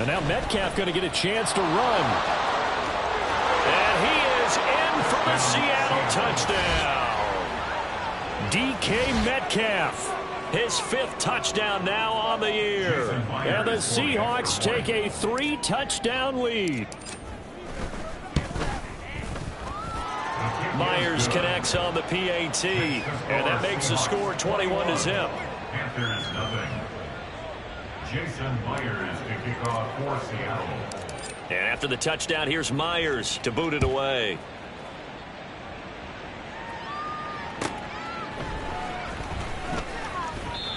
And now Metcalf going to get a chance to run. And he is in for the Seattle touchdown. DK Metcalf, his 5th touchdown now on the year. And the Seahawks take a 3-touchdown lead. Myers connects on the PAT, and that makes the score 21-0. Panthers nothing. Jason Myers to kick off for Seattle. And after the touchdown, here's Myers to boot it away.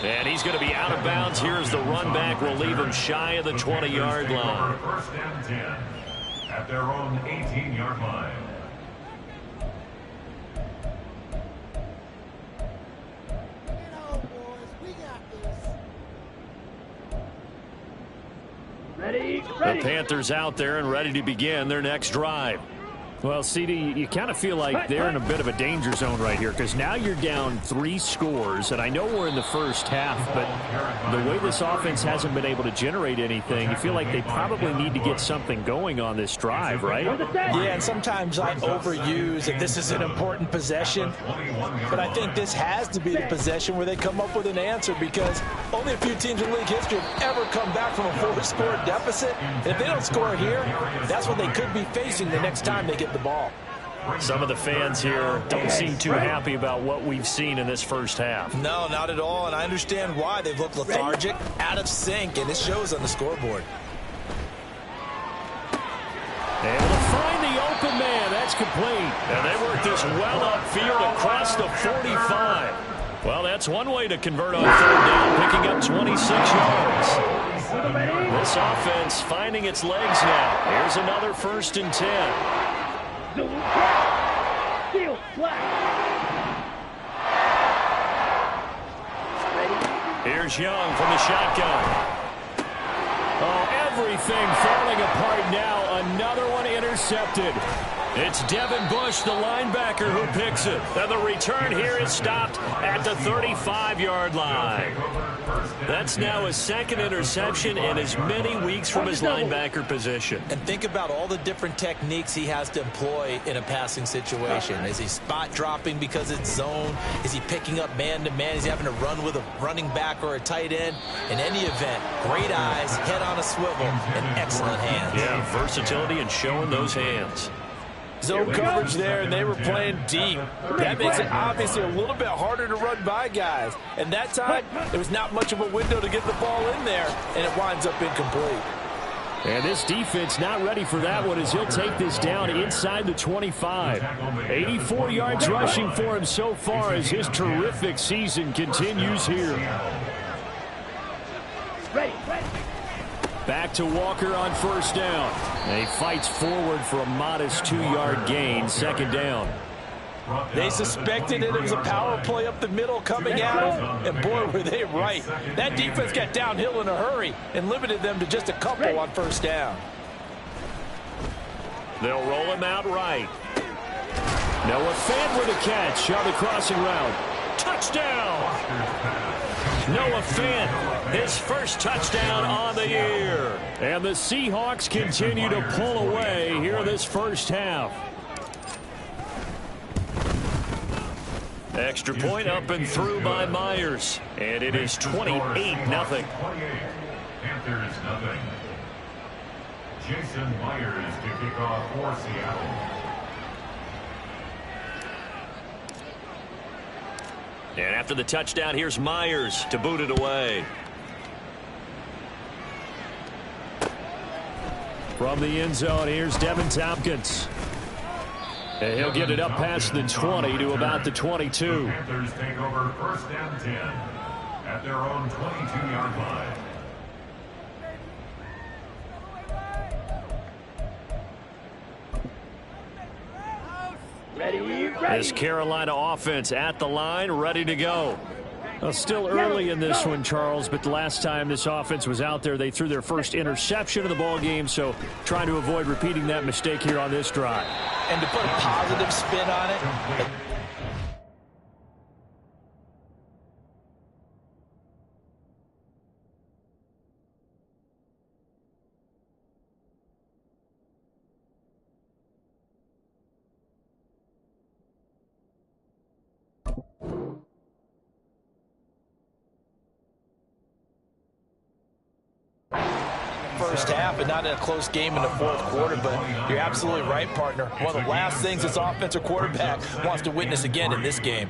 And he's going to be out of bounds. Here's the run back. Will leave him shy of the 20-yard line. First and 10 at their own 18-yard line. The Panthers out there and ready to begin their next drive. Well, CD, you kind of feel like they're in a bit of a danger zone right here because now you're down 3 scores, and I know we're in the first half, but the way this offense hasn't been able to generate anything, you feel like they probably need to get something going on this drive, right? Yeah, and sometimes I overuse that this is an important possession, but I think this has to be the possession where they come up with an answer because only a few teams in league history have ever come back from a 4-score deficit. And if they don't score here, that's what they could be facing the next time they get the ball. Some of the fans here don't seem too happy about what we've seen in this first half. No, not at all, and I understand why. They've looked lethargic, out of sync, and it shows on the scoreboard. Able to find the open man. That's complete. And they work this well upfield across the 45. Well, that's one way to convert on 3rd down, picking up 26 yards. This offense finding its legs now. Here's another 1st and 10. Here's Young from the shotgun. Oh, everything falling apart now. Another one intercepted. It's Devin Bush, the linebacker, who picks it. And the return here is stopped at the 35-yard line. That's now his 2nd interception in as many weeks from his linebacker position. And think about all the different techniques he has to employ in a passing situation. Is he spot dropping because it's zone? Is he picking up man-to-man? Is he having to run with a running back or a tight end? In any event, great eyes, head on a swivel, and excellent hands. Yeah, versatility and showing those hands. Zone coverage there, and they were playing deep. That makes it obviously a little bit harder to run by guys. And that time, there was not much of a window to get the ball in there, and it winds up incomplete. And this defense not ready for that one as he'll take this down inside the 25. 84 yards rushing for him so far as his terrific season continues here. Back to Walker on 1st down. And he fights forward for a modest 2-yard gain, 2nd down. They suspected it was a power play up the middle coming at them, and boy, were they right. That defense got downhill in a hurry and limited them to just a couple on 1st down. They'll roll him out right. Noah Fant with a catch on the crossing route. Touchdown! Noah Fant, his 1st touchdown on the year. And the Seahawks continue to pull away here in this first half. Extra point up and through by Myers. And it is 28-0. Panthers nothing. Jason Myers to kick off for Seattle. And after the touchdown, here's Myers to boot it away. From the end zone, here's Devin Tompkins. And he'll get it up past the 20 to about the 22. Panthers take over 1st and 10 at their own 22-yard line. This Carolina offense at the line, ready to go. Well, still early in this one, Charles, but the last time this offense was out there, they threw their 1st interception of the ball game, so trying to avoid repeating that mistake here on this drive. And to put a positive spin on it, first half and not in a close game in the fourth quarter, but you're absolutely right, partner. One of the last things this offensive quarterback wants to witness again in this game.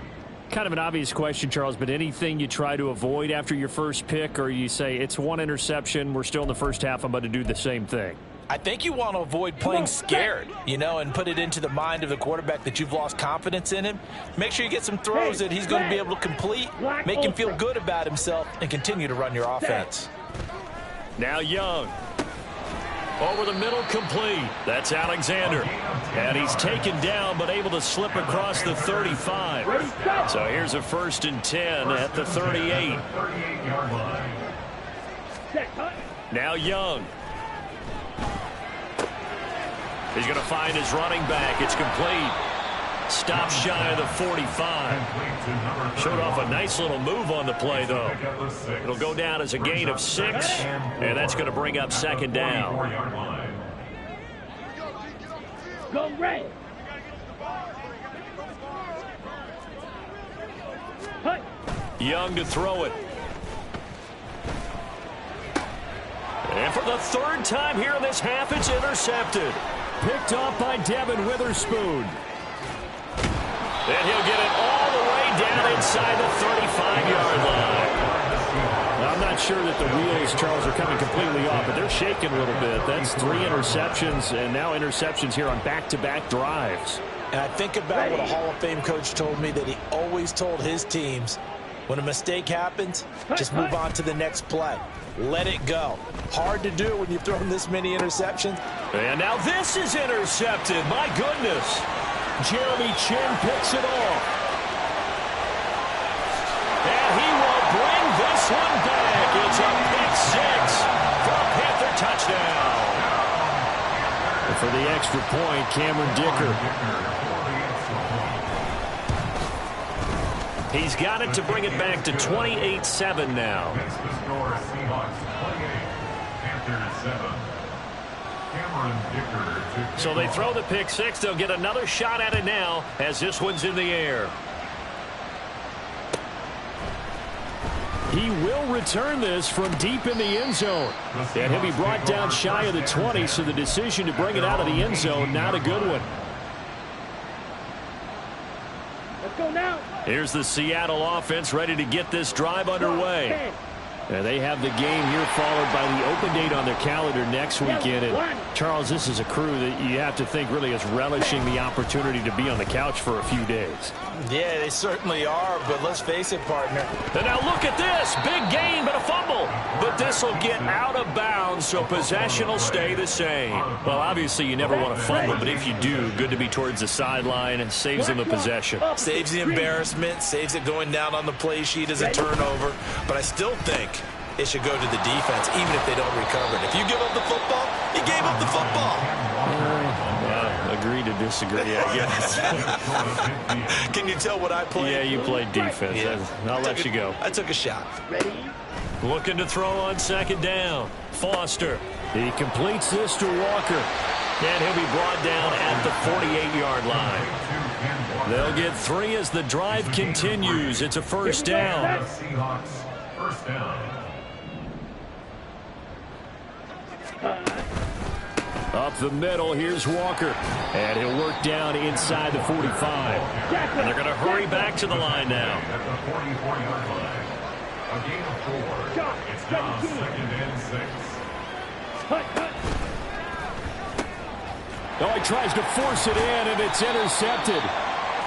Kind of an obvious question, Charles, but anything you try to avoid after your first pick, or you say it's one interception, we're still in the first half, I'm about to do the same thing? I think you want to avoid playing scared, and put it into the mind of the quarterback that you've lost confidence in him. Make sure you get some throws that he's going to be able to complete, make him feel good about himself, and continue to run your offense. Now Young. Over the middle, complete. That's Alexander. And he's taken down, but able to slip across the 35. So here's a 1st and 10 at the 38. Now Young. He's going to find his running back. It's complete. Stop shy of the 45. Showed off a nice little move on the play, though. It'll go down as a gain of 6, and that's going to bring up 2nd down. Go Ray. Young to throw it. And for the 3rd time here in this half, it's intercepted. Picked off by Devin Witherspoon. And he'll get it all the way down inside the 35-yard line. I'm not sure that the wheels, Charles, are coming completely off, but they're shaking a little bit. That's 3 interceptions, and now interceptions here on back-to-back drives. And I think about what a Hall of Fame coach told me, that he always told his teams, when a mistake happens, just move on to the next play. Let it go. Hard to do when you've thrown this many interceptions. And now this is intercepted. My goodness. Jeremy Chin picks it off. And he will bring this one back. It's a pick 6 for a Panther touchdown. And for the extra point, Cameron Dicker. He's got it to bring it back to 28-7 now. Next to score, Seahawks 28, Panthers 7. Cameron Dicker. So they throw the pick 6. They'll get another shot at it now as this one's in the air. He will return this from deep in the end zone. And he'll be brought down shy of the 20, so the decision to bring it out of the end zone, not a good one. Let's go now. Here's the Seattle offense ready to get this drive underway. And they have the game here followed by the open date on their calendar next weekend. And Charles, this is a crew that you have to think really is relishing the opportunity to be on the couch for a few days. Yeah, they certainly are, but let's face it, partner. And now look at this. Big gain, but a fumble. But this will get out of bounds, so possession will stay the same. Well, obviously you never want to fumble, but if you do, good to be towards the sideline and saves them the possession. Saves the embarrassment, saves it going down on the play sheet as a turnover. But I still think it should go to the defense, even if they don't recover it. If you give up the football, you gave up the football. Agree to disagree, I guess. Can you tell what I played? Yeah, you played defense. Yeah. I'll let you go. I took a shot. Ready? Looking to throw on 2nd down. Foster. He completes this to Walker. And he'll be brought down at the 48-yard line. They'll get 3 as the drive continues. It's a 1st down. Seahawks, 1st down. Up the middle, here's Walker. And he'll work down inside the 45. And they're going to hurry back to the line now. At the 44-yard line. A gain of 4. It's now 2nd and 6. Oh, he tries to force it in, and it's intercepted.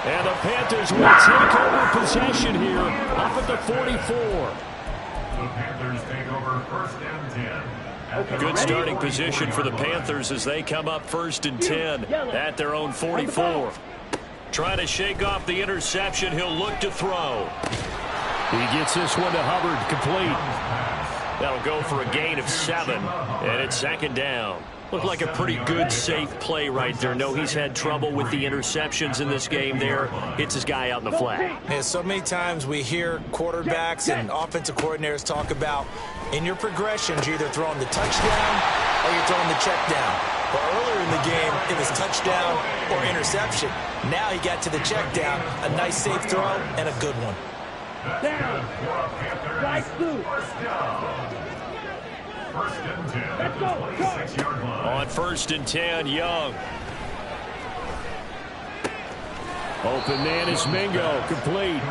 And the Panthers will take over possession here up at the 44. The Panthers take over 1st and 10. Good starting position for the Panthers as they come up 1st and 10 at their own 44. Trying to shake off the interception. He'll look to throw. He gets this one to Hubbard, complete. That'll go for a gain of 7, and it's 2nd down. Looked like a pretty good, safe play right there. No, he's had trouble with the interceptions in this game there. Hits his guy out in the flat. Yeah, so many times we hear quarterbacks and offensive coordinators talk about in your progressions, you're either throwing the touchdown or you're throwing the check down. But earlier in the game, it was touchdown or interception. Now he got to the check down, a nice safe throw, and a good one. Down. Right through. First and 10 Let's at go. the 26-yard line. On 1st and 10, Young. Open man is Mingo, complete.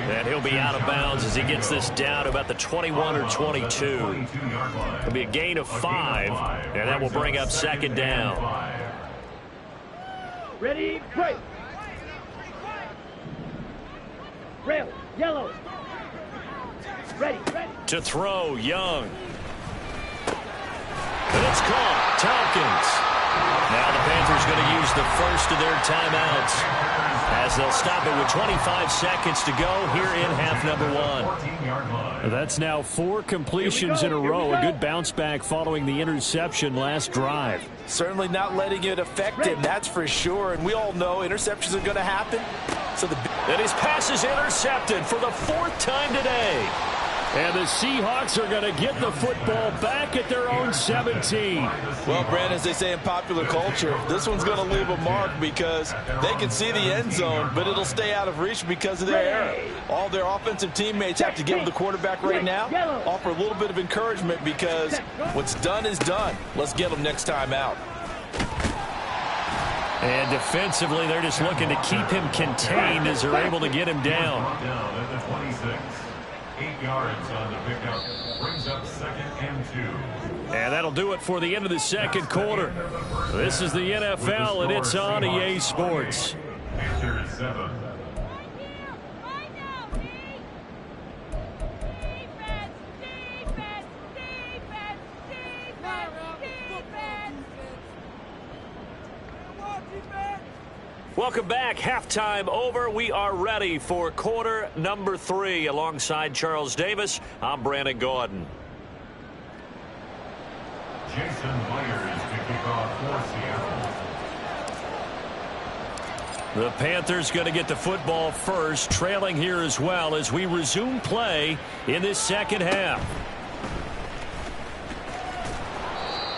And he'll be out of bounds as he gets this down to about the 21 or 22. It'll be a gain of 5, and that will bring up 2nd down. Ready, break. Rail, yellow. Ready. To throw, Young. And it's caught, Tompkins. Now the Panthers going to use the first of their timeouts as they'll stop it with 25 seconds to go here in half number 1. That's now 4 completions in a row. A good bounce back following the interception last drive. Certainly not letting it affect him, that's for sure. And we all know interceptions are going to happen. And his pass is intercepted for the 4th time today. And the Seahawks are going to get the football back at their own 17. Well, Brandon, as they say in popular culture, this one's going to leave a mark because they can see the end zone, but it'll stay out of reach because of their error. All their offensive teammates have to give the quarterback right now, offer a little bit of encouragement because what's done is done. Let's get them next time out. And defensively, they're just looking to keep him contained as they're able to get him down. Down at the 26. 8 yards on the pickup. Brings up 2nd and 2. And that'll do it for the end of the second quarter. This is the NFL, and it's on EA Sports. Panthers 7. Welcome back. Halftime over. We are ready for quarter number 3. Alongside Charles Davis, I'm Brandon Gordon. Jason Myers to kick off for Seattle. The Panthers going to get the football first, trailing here as well as we resume play in this second half.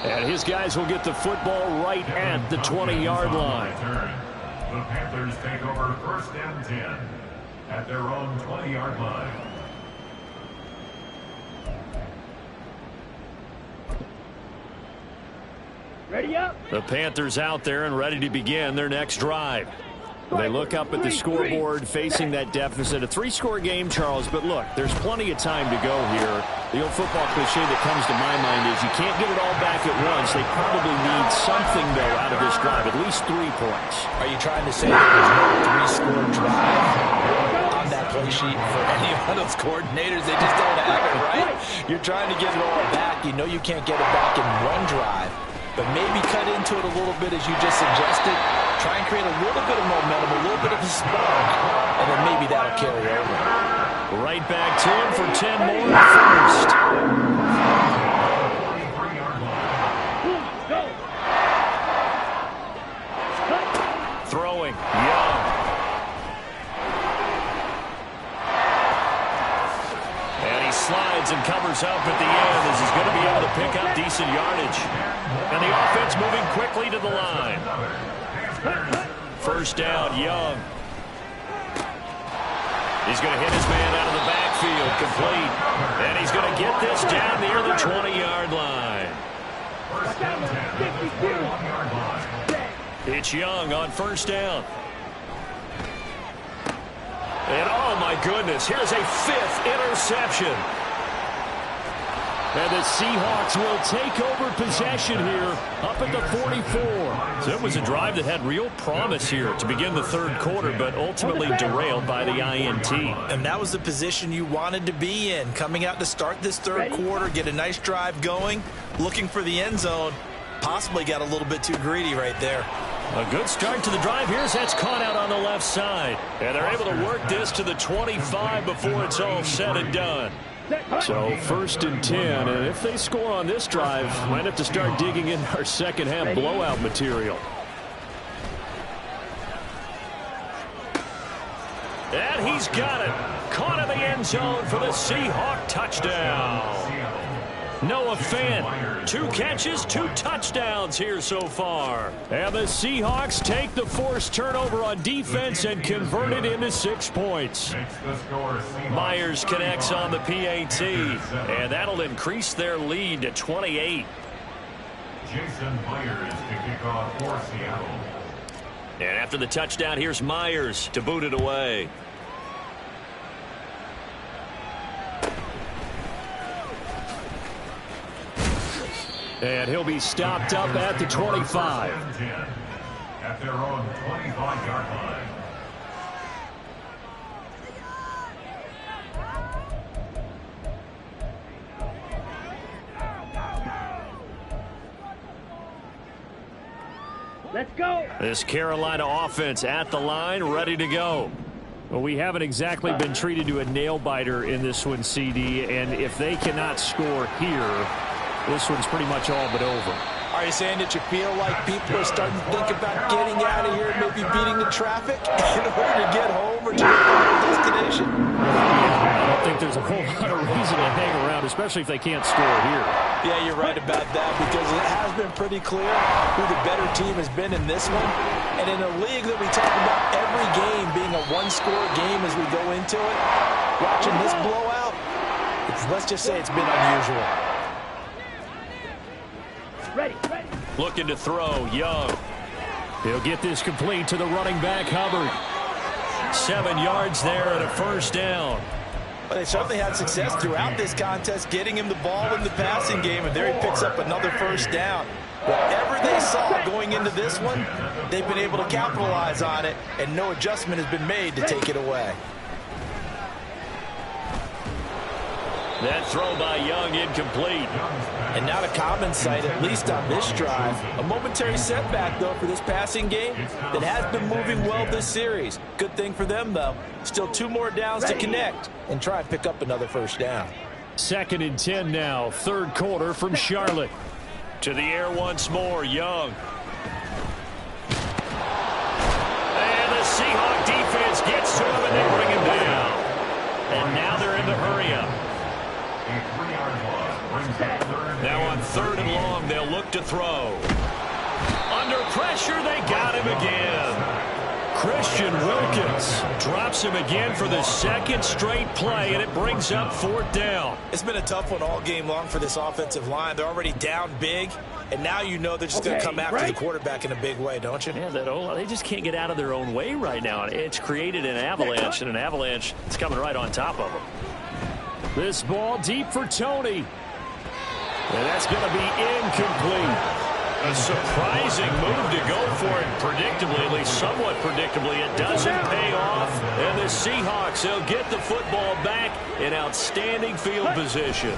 And his guys will get the football right at the 20-yard line. The Panthers take over 1st and 10 at their own 20-yard line. Ready up. The Panthers out there and ready to begin their next drive. They look up at the scoreboard facing that deficit. A 3-score game, Charles, but look, there's plenty of time to go here. The old football cliche that comes to my mind is you can't get it all back at once. They probably need something, though, out of this drive, at least 3 points. Are you trying to say that there's no 3-score drive on that play sheet for any of those coordinators? They just don't have it, right? You're trying to get it all back. You know you can't get it back in one drive, but maybe cut into it a little bit as you just suggested. Try and create a little bit of momentum, a little bit of a spark, and then maybe that'll carry over. Right back to him for 10 more first. Throwing, Young. And he slides and covers up at the end as he's going to be able to pick up decent yardage. And the offense moving quickly to the line. First down, Young. He's going to hit his man out of the backfield, complete. And he's going to get this down near the 20-yard line. It's Young on first down. And oh my goodness, here's a 5th interception. And the Seahawks will take over possession here up at the 44. So it was a drive that had real promise here to begin the 3rd quarter, but ultimately derailed by the INT. And that was the position you wanted to be in. Coming out to start this 3rd quarter, get a nice drive going, looking for the end zone. Possibly got a little bit too greedy right there. A good start to the drive here as that's caught out on the left side. And they're able to work this to the 25 before it's all said and done. So 1st and 10, and if they score on this drive, might have to start digging in our second half blowout material. And he's got it. Caught in the end zone for the Seahawk touchdown. Noah Fant, 2 catches, 2 touchdowns here so far. And the Seahawks take the forced turnover on defense and convert it into 6 points. Myers connects on the PAT, and that'll increase their lead to 28. Jason Myers to kick off for Seattle. And after the touchdown, here's Myers to boot it away. And he'll be stopped up at the 25. At their own 25-yard line. Let's go. This Carolina offense at the line, ready to go. Well, we haven't exactly been treated to a nail-biter in this one, CD, and if they cannot score here, this one's pretty much all but over. Are you saying that you feel like people are starting to think about getting out of here and maybe beating the traffic in order to get home or to their destination? Yeah, I don't think there's a whole lot of reason to hang around, especially if they can't score here. Yeah, you're right about that, because it has been pretty clear who the better team has been in this one. And in a league that we talk about every game being a one-score game as we go into it, watching this blowout, let's just say it's been unusual. Ready. Looking to throw, Young. He'll get this complete to the running back, Hubbard. 7 yards there and a first down. Well, they certainly had success throughout this contest getting him the ball in the passing game, and there he picks up another first down. Whatever they saw going into this one, they've been able to capitalize on it, and no adjustment has been made to take it away. That throw by Young incomplete. And not a common sight, at least on this drive. A momentary setback, though, for this passing game that has been moving well this series. Good thing for them, though. Still 2 more downs to connect and try and pick up another first down. 2nd and 10 now, 3rd quarter from Charlotte. To the air once more, Young. And the Seahawk defense gets to him and they bring him down. And now they're in the hurry-up. Now on 3rd and long, they'll look to throw. Under pressure, they got him again. Christian Wilkins drops him again for the 2nd straight play, and it brings up 4th down. It's been a tough one all game long for this offensive line. They're already down big, and now you know they're just going to come after the quarterback in a big way, don't you? Yeah, they just can't get out of their own way right now. It's created an avalanche, and an avalanche is coming right on top of them. This ball deep for Tony. And that's going to be incomplete. A surprising move to go for it predictably, at least somewhat predictably. It doesn't pay off. And the Seahawks, they'll get the football back in outstanding field position.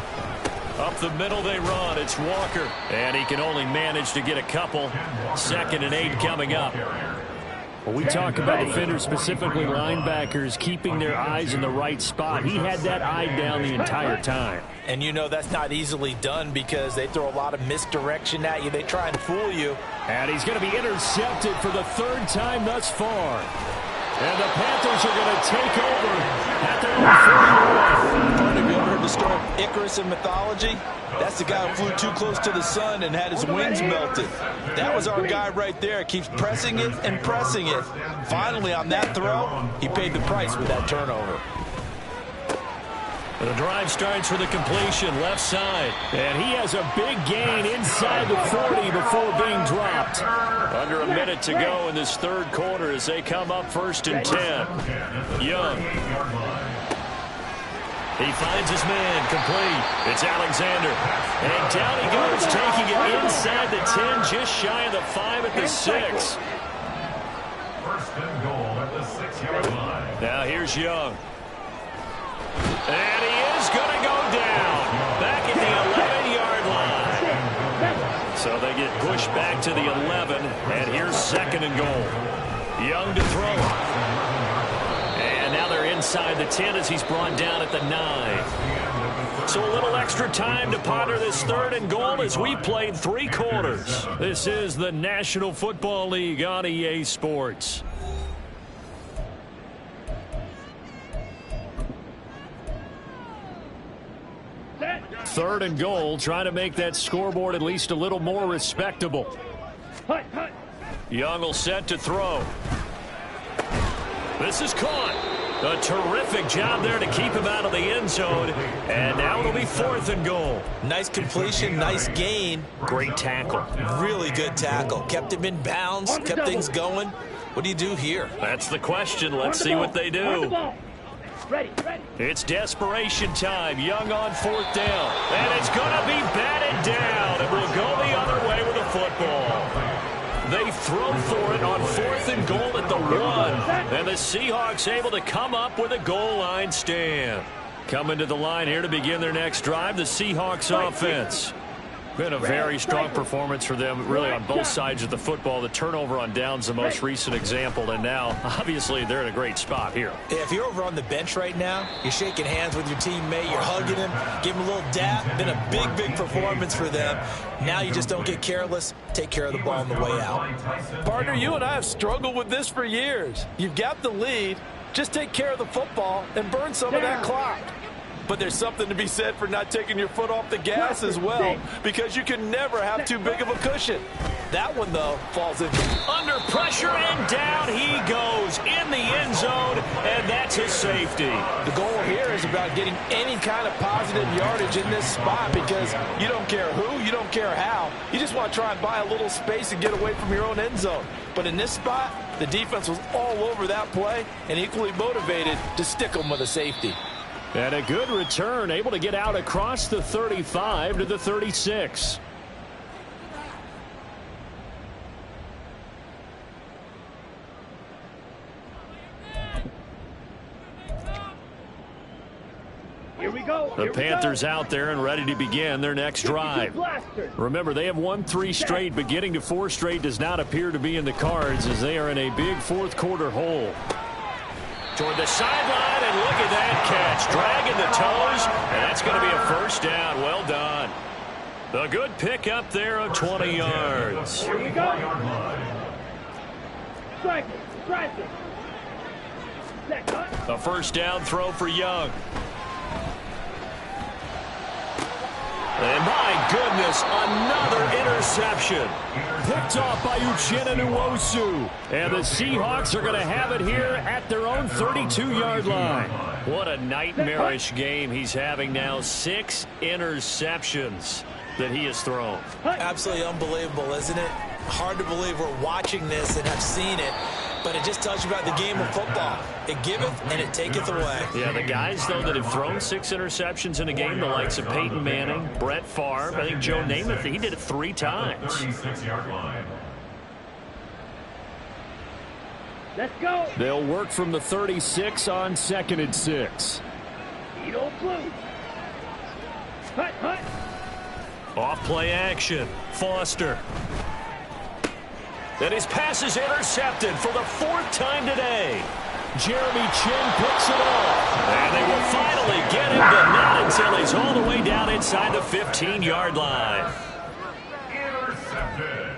Up the middle they run. It's Walker. And he can only manage to get a couple. 2nd and 8 coming up. Well, we talk about defenders, specifically linebackers, keeping their eyes in the right spot. He had that eye down the entire time. And you know that's not easily done because they throw a lot of misdirection at you. They try and fool you. And he's going to be intercepted for the 3rd time thus far. And the Panthers are going to take over at their own 40-yard line. Have you ever heard the story of Icarus in mythology? That's the guy who flew too close to the sun and had his wings melted. That was our guy right there. Keeps pressing it and pressing it. Finally, on that throw, he paid the price with that turnover. The drive starts for the completion, left side. And he has a big gain inside the 40 before being dropped. Under a minute to go in this 3rd quarter as they come up 1st and 10. Young. He finds his man, complete. It's Alexander. And down he goes, taking it inside the 10, just shy of the 5 at the 6. 1st and goal at the 6-yard line. Now here's Young. And he is going to go down. Back at the 11-yard line. So they get pushed back to the 11, and here's 2nd and goal. Young to throw. And now they're inside the 10 as he's brought down at the 9. So a little extra time to ponder this 3rd and goal as we played 3 quarters. This is the National Football League on EA Sports. 3rd and goal, trying to make that scoreboard at least a little more respectable. Young will set to throw. This is caught. A terrific job there to keep him out of the end zone. And now it'll be 4th and goal. Nice completion, nice gain. Great tackle. Really good tackle. Kept him in bounds, kept things going. What do you do here? That's the question. Let's see what they do. Ready. It's desperation time. Young on 4th down. And it's going to be batted down. It will go the other way with the football. They throw for it on 4th and goal at the 1. And the Seahawks able to come up with a goal line stand. Coming to the line here to begin their next drive, the Seahawks offense. Been a very strong performance for them, really, on both sides of the football. The turnover on downs, the most recent example, and now, obviously, they're in a great spot here. Yeah, if you're over on the bench right now, you're shaking hands with your teammate, you're hugging him, give him a little dap. Been a big, big performance for them. Now you just don't get careless. Take care of the ball on the way out. Partner, you and I have struggled with this for years. You've got the lead. Just take care of the football and burn some of that clock. But there's something to be said for not taking your foot off the gas as well, because you can never have too big of a cushion. That one, though, falls in. Under pressure, and down he goes in the end zone, and that's his safety. The goal here is about getting any kind of positive yardage in this spot, because you don't care who, you don't care how. You just want to try and buy a little space and get away from your own end zone. But in this spot, the defense was all over that play and equally motivated to stick them with a safety. And a good return, able to get out across the 35 to the 36. Here we go. The Panthers out there and ready to begin their next drive. Remember, they have won 3 straight, but getting to 4 straight does not appear to be in the cards as they are in a big 4th quarter hole. Toward the sideline, and look at that catch. Dragging the toes, and that's going to be a 1st down. Well done. A good pick up there of 20 yards. Here we go. Strike it. A 1st down throw for Young. And my goodness, another interception. Picked off by Uchenna Nwosu. And the Seahawks are going to have it here at their own 32-yard line. What a nightmarish game he's having now. 6 interceptions that he has thrown. Absolutely unbelievable, isn't it? Hard to believe we're watching this and have seen it, but it just tells you about the game of football. It giveth and it taketh away. Yeah, the guys, though, that have thrown 6 interceptions in a game, the likes of Peyton Manning, Brett Favre, I think Joe Namath, he did it 3 times. 36-yard line. Let's go. They'll work from the 36 on 2nd and 6. You don't blue. Hut. Off play action. Foster. And his pass is intercepted for the 4th time today. Jeremy Chin picks it off. And they will finally get him, but not until he's all the way down inside the 15-yard line. Intercepted.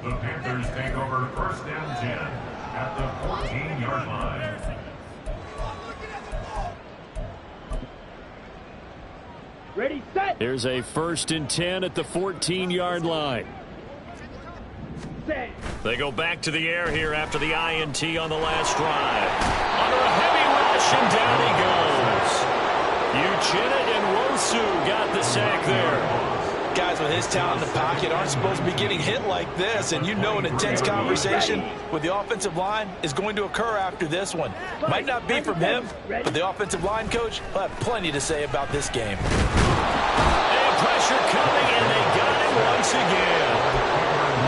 The Panthers take over 1st and 10 at the 14-yard line. Ready, set. Here's a 1st and 10 at the 14-yard line. Set. They go back to the air here after the INT on the last drive. Under a heavy rush, and down he goes. Uchenna Nwosu got the sack there. Guys with his talent in the pocket aren't supposed to be getting hit like this, and you know an intense conversation with the offensive line is going to occur after this one. Might not be from him, but the offensive line coach will have plenty to say about this game. And pressure coming, and they got him once again.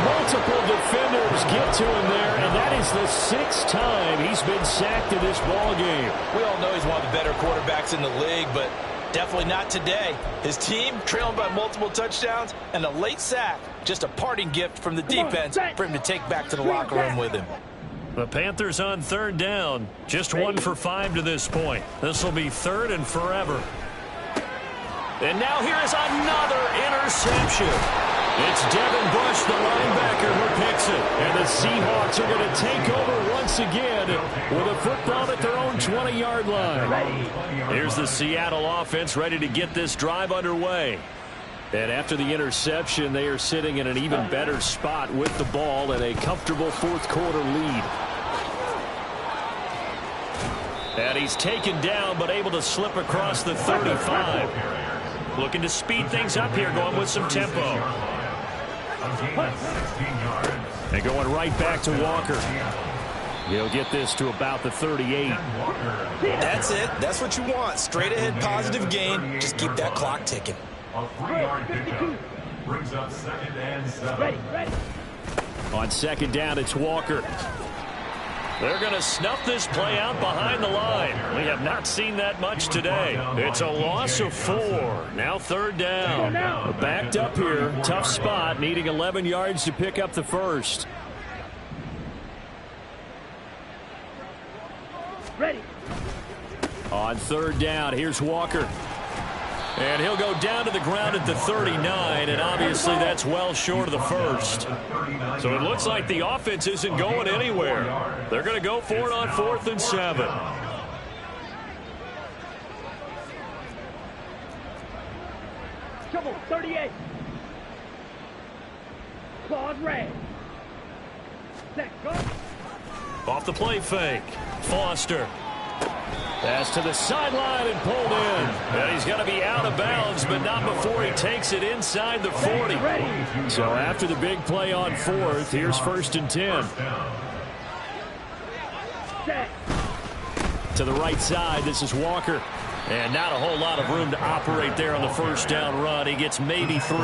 Multiple defenders get to him there, and that is the 6th time he's been sacked in this ball game. We all know he's one of the better quarterbacks in the league, but definitely not today. His team trailing by multiple touchdowns, and a late sack, just a parting gift from the defense for him to take back to the locker room with him. The Panthers on 3rd down, just 1 for 5 to this point. This will be 3rd and forever. And now here is another interception. It's Devin Bush, the linebacker, who picks it. And the Seahawks are going to take over once again with a football at their own 20-yard line. Here's the Seattle offense ready to get this drive underway. And after the interception, they are sitting in an even better spot with the ball and a comfortable fourth-quarter lead. And he's taken down, but able to slip across the 35. Looking to speed things up here, going with some tempo. And going right back to Walker. He'll get this to about the 38. That's it. That's what you want. Straight ahead positive gain. Just keep that clock ticking. A 3-yard pickup brings up 2nd and 7. Ready. On 2nd down, it's Walker. They're going to snuff this play out behind the line. We have not seen that much today. It's a loss of 4. Now 3rd down. Backed up here. Tough spot. Needing 11 yards to pick up the first. Ready. On 3rd down, here's Walker. And he'll go down to the ground at the 39, and obviously that's well short of the first. So it looks like the offense isn't going anywhere. They're going to go for it on 4th and 7. Come on, 38. Claude Ray. Set, go. Off the play fake. Foster. Pass to the sideline and pulled in. And he's going to be out of bounds, but not before he takes it inside the 40. So after the big play on 4th, here's 1st and 10. Set. To the right side, this is Walker. And not a whole lot of room to operate there on the 1st down run. He gets maybe 3.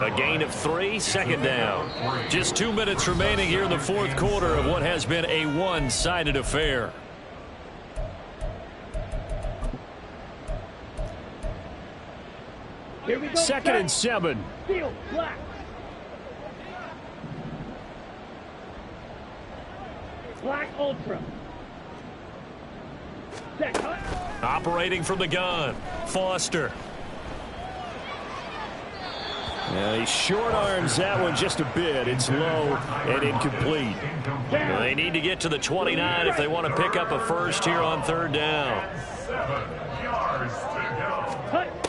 A gain of 3, 2nd down. Just 2 minutes remaining here in the 4th quarter of what has been a one-sided affair. Here we go. 2nd and 7. Field, black. Black Ultra. Set, cut. Operating from the gun. Foster. Yeah, he short arms that one just a bit. It's low and incomplete. They need to get to the 29 if they want to pick up a first here on 3rd down. 7 yards to go. Cut.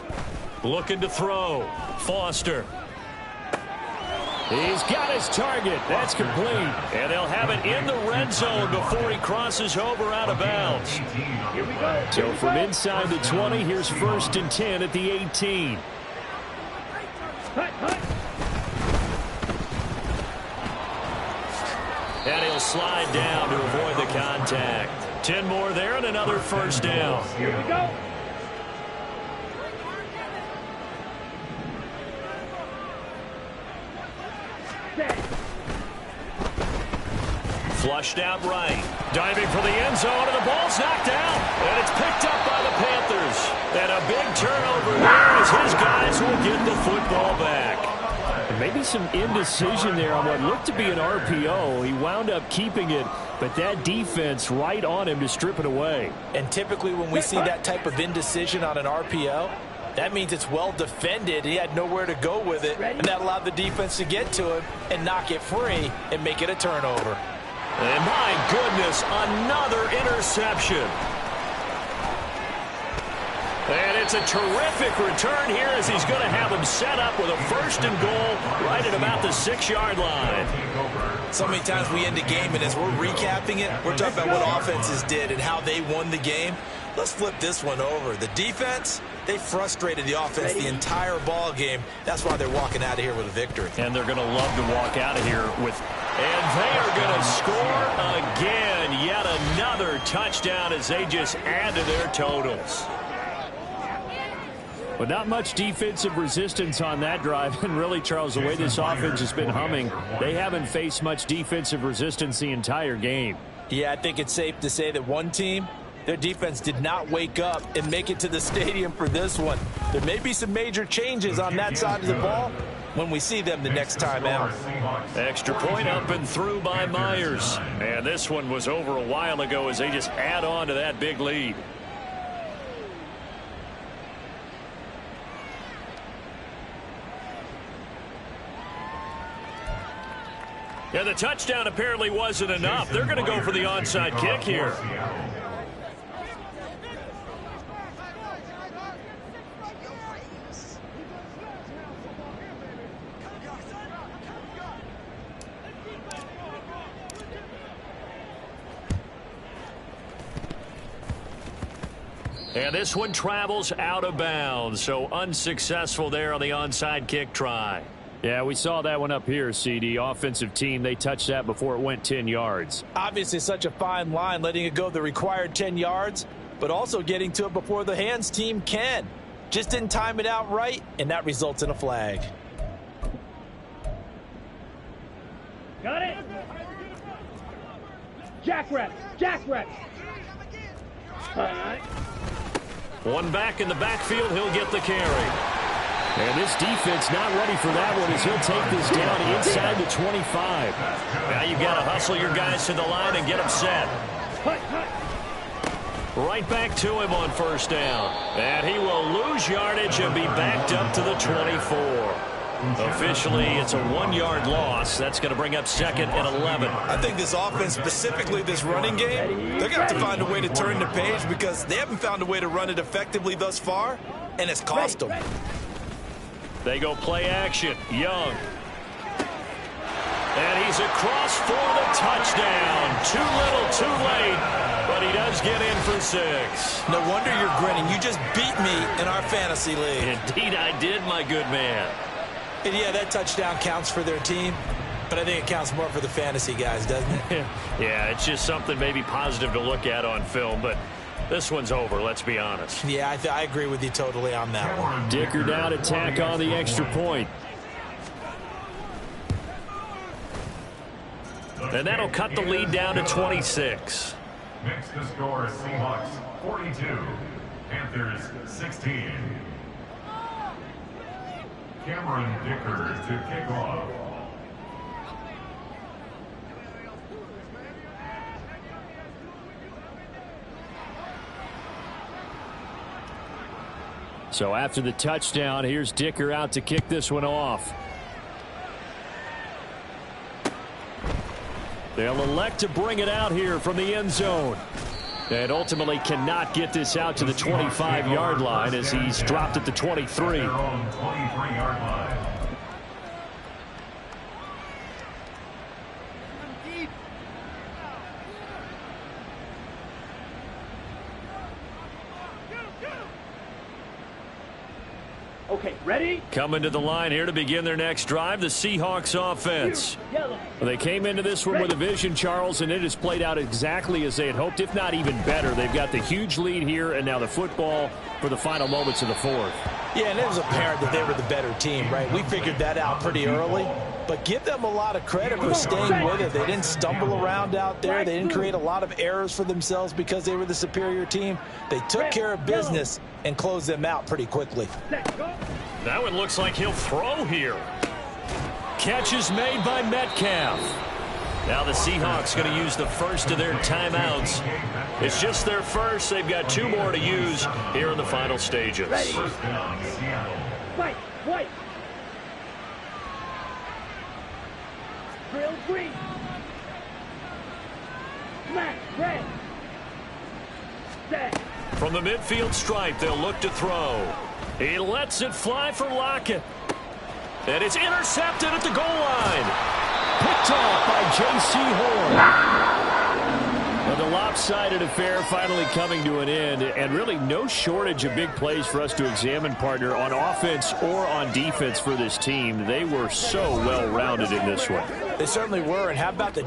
Looking to throw. Foster. He's got his target. That's complete. And they'll have it in the red zone before he crosses over out of bounds. Here we go. So from inside the 20, here's 1st and 10 at the 18. Cut, cut. And he'll slide down to avoid the contact. 10 more there and another 1st down. Here we go. Set. Flushed out right. Diving for the end zone, and the ball's knocked out. And it's picked up by the Panthers. And a big turnover there as his guys will get the football back. And maybe some indecision there on what looked to be an RPO. He wound up keeping it, but that defense right on him to strip it away. And typically when we see that type of indecision on an RPO, that means it's well defended. He had nowhere to go with it, and that allowed the defense to get to him and knock it free and make it a turnover. And my goodness, another interception. And it's a terrific return here as he's going to have him set up with a 1st and goal right at about the 6-yard line. So many times we end a game, and as we're recapping it, we're talking about what offenses did and how they won the game. Let's flip this one over. The defense, they frustrated the offense the entire ball game. That's why they're walking out of here with a victory. And they're going to love to walk out of here with... And they are going to score again. Yet another touchdown as they just add to their totals. But not much defensive resistance on that drive. And really, Charles, the way this offense has been humming, they haven't faced much defensive resistance the entire game. Yeah, I think it's safe to say that one team, their defense did not wake up and make it to the stadium for this one. There may be some major changes on that side of the ball when we see them the next time out. Extra point up and through by Myers. And this one was over a while ago as they just add on to that big lead. Yeah, the touchdown apparently wasn't enough. They're going to go for the onside kick here. And this one travels out of bounds, so unsuccessful there on the onside kick try. Yeah, we saw that one up here, CD. Offensive team, they touched that before it went 10 yards. Obviously such a fine line, letting it go the required 10 yards, but also getting to it before the hands team can. Just didn't time it out right, and that results in a flag. Got it. Jack reps. Jack reps. One back in the backfield, he'll get the carry. And this defense not ready for that one as he'll take this down inside the 25. Now you've got to hustle your guys to the line and get them set. Right back to him on first down. And he will lose yardage and be backed up to the 24. Officially, it's a 1-yard loss. That's going to bring up second and 11. I think this offense, specifically this running game, they're going to have to find a way to turn the page because they haven't found a way to run it effectively thus far, and it's cost them. They go play action. Young. And he's across for the touchdown. Too little, too late, but he does get in for 6. No wonder you're grinning. You just beat me in our fantasy league. Indeed I did, my good man. And yeah, that touchdown counts for their team, but I think it counts more for the fantasy guys, doesn't it? Yeah, it's just something maybe positive to look at on film, but this one's over, let's be honest. Yeah, I agree with you totally on that one. Dicker down to tack on the extra point. And that'll cut the lead down to 26. Makes the score Seahawks 42, Panthers 16. Cameron Dicker to kick off. So after the touchdown, here's Dicker out to kick this one off. They'll elect to bring it out here from the end zone. And ultimately cannot get this out to the 25-yard line as he's dropped at the 23. Their own 23-yard line. Okay, ready? Coming to the line here to begin their next drive, the Seahawks offense. Yellow. Well, they came into this one with a vision, Charles, and it has played out exactly as they had hoped, if not even better. They've got the huge lead here, and now the football for the final moments of the fourth. Yeah, and it was apparent that they were the better team, right? We figured that out pretty early, but give them a lot of credit for staying with it. They didn't stumble around out there. They didn't create a lot of errors for themselves because they were the superior team. They took care of business and closed them out pretty quickly. That one looks like he'll throw here. Catch is made by Metcalf. Now the Seahawks going to use the first of their timeouts. It's just their first. They've got 2 more to use here in the final stages. First down, Seattle. White. Drill green. Smack red. Set. From the midfield stripe, they'll look to throw. He lets it fly for Lockett. And it's intercepted at the goal line. Picked off by J.C. Horn. Well, the lopsided affair finally coming to an end, and really no shortage of big plays for us to examine, partner, on offense or on defense for this team. They were so well-rounded in this one. They certainly were, and how about the